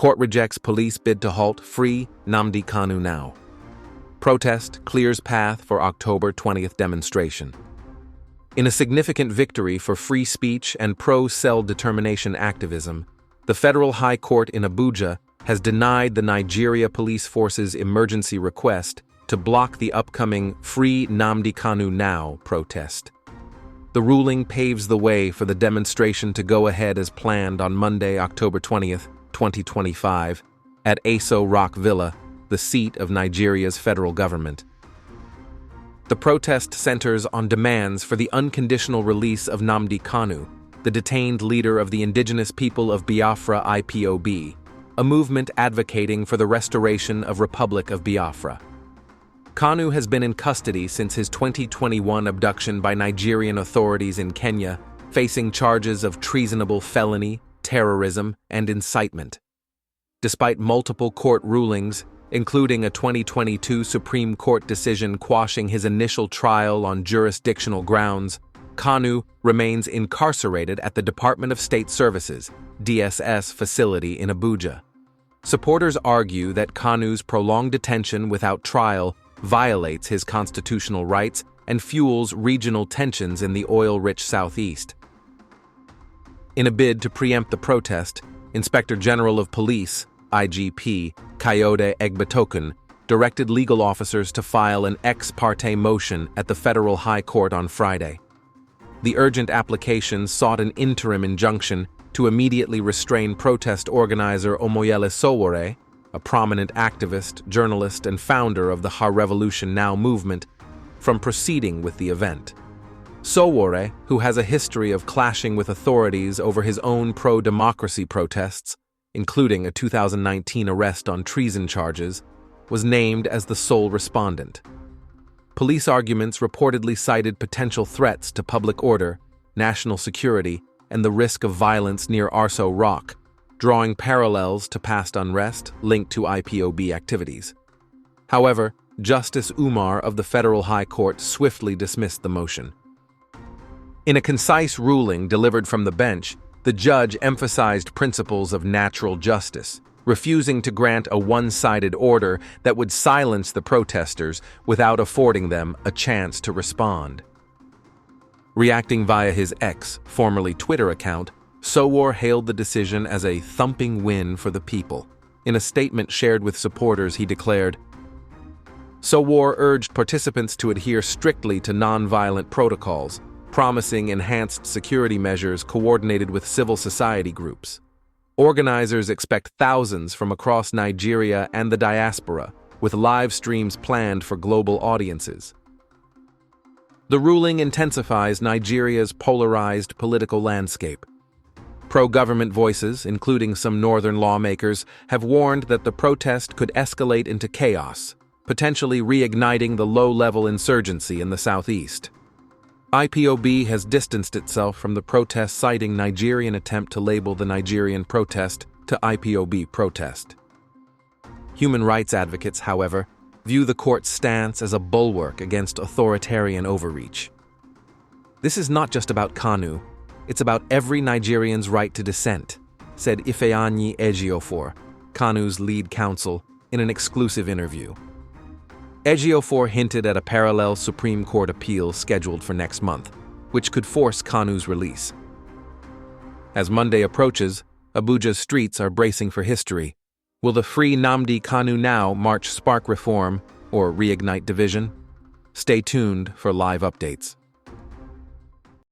Court rejects police bid to halt Free Nnamdi Kanu now. Protest clears path for October 20th demonstration. In a significant victory for free speech and pro-self-determination activism, the Federal High Court in Abuja has denied the Nigeria Police Force's emergency request to block the upcoming Free Nnamdi Kanu Now protest. The ruling paves the way for the demonstration to go ahead as planned on Monday, October 20th, 2025, at Aso Rock Villa, the seat of Nigeria's federal government. The protest centers on demands for the unconditional release of Nnamdi Kanu, the detained leader of the indigenous people of Biafra IPOB, a movement advocating for the restoration of Republic of Biafra. Kanu has been in custody since his 2021 abduction by Nigerian authorities in Kenya, facing charges of treasonable felony, terrorism, and incitement. Despite multiple court rulings, including a 2022 Supreme Court decision quashing his initial trial on jurisdictional grounds, Kanu remains incarcerated at the Department of State Services (DSS) facility in Abuja. Supporters argue that Kanu's prolonged detention without trial violates his constitutional rights and fuels regional tensions in the oil-rich southeast. In a bid to preempt the protest, Inspector General of Police, IGP, Kayode Egbetokun, directed legal officers to file an ex parte motion at the Federal High Court on Friday. The urgent application sought an interim injunction to immediately restrain protest organizer Omoyele Sowore, a prominent activist, journalist, and founder of the Har Revolution Now movement, from proceeding with the event. Sowore, who has a history of clashing with authorities over his own pro-democracy protests, including a 2019 arrest on treason charges, was named as the sole respondent. Police arguments reportedly cited potential threats to public order, national security, and the risk of violence near Aso Rock, drawing parallels to past unrest linked to IPOB activities. However, Justice Umar of the Federal High Court swiftly dismissed the motion. In a concise ruling delivered from the bench, the judge emphasized principles of natural justice, refusing to grant a one-sided order that would silence the protesters without affording them a chance to respond. Reacting via his X, formerly Twitter account, Sowore hailed the decision as a thumping win for the people. In a statement shared with supporters, he declared, Sowore urged participants to adhere strictly to nonviolent protocols, promising enhanced security measures coordinated with civil society groups. Organizers expect thousands from across Nigeria and the diaspora, with live streams planned for global audiences. The ruling intensifies Nigeria's polarized political landscape. Pro-government voices, including some northern lawmakers, have warned that the protest could escalate into chaos, potentially reigniting the low-level insurgency in the southeast. IPOB has distanced itself from the protest, citing Nigerian attempt to label the Nigerian protest to IPOB protest. Human rights advocates, however, view the court's stance as a bulwark against authoritarian overreach. This is not just about Kanu, it's about every Nigerian's right to dissent, said Ifeanyi Ejiofor, Kanu's lead counsel, in an exclusive interview. Ejiofor hinted at a parallel Supreme Court appeal scheduled for next month, which could force Kanu's release. As Monday approaches, Abuja's streets are bracing for history. Will the Free Nnamdi Kanu Now march spark reform or reignite division? Stay tuned for live updates.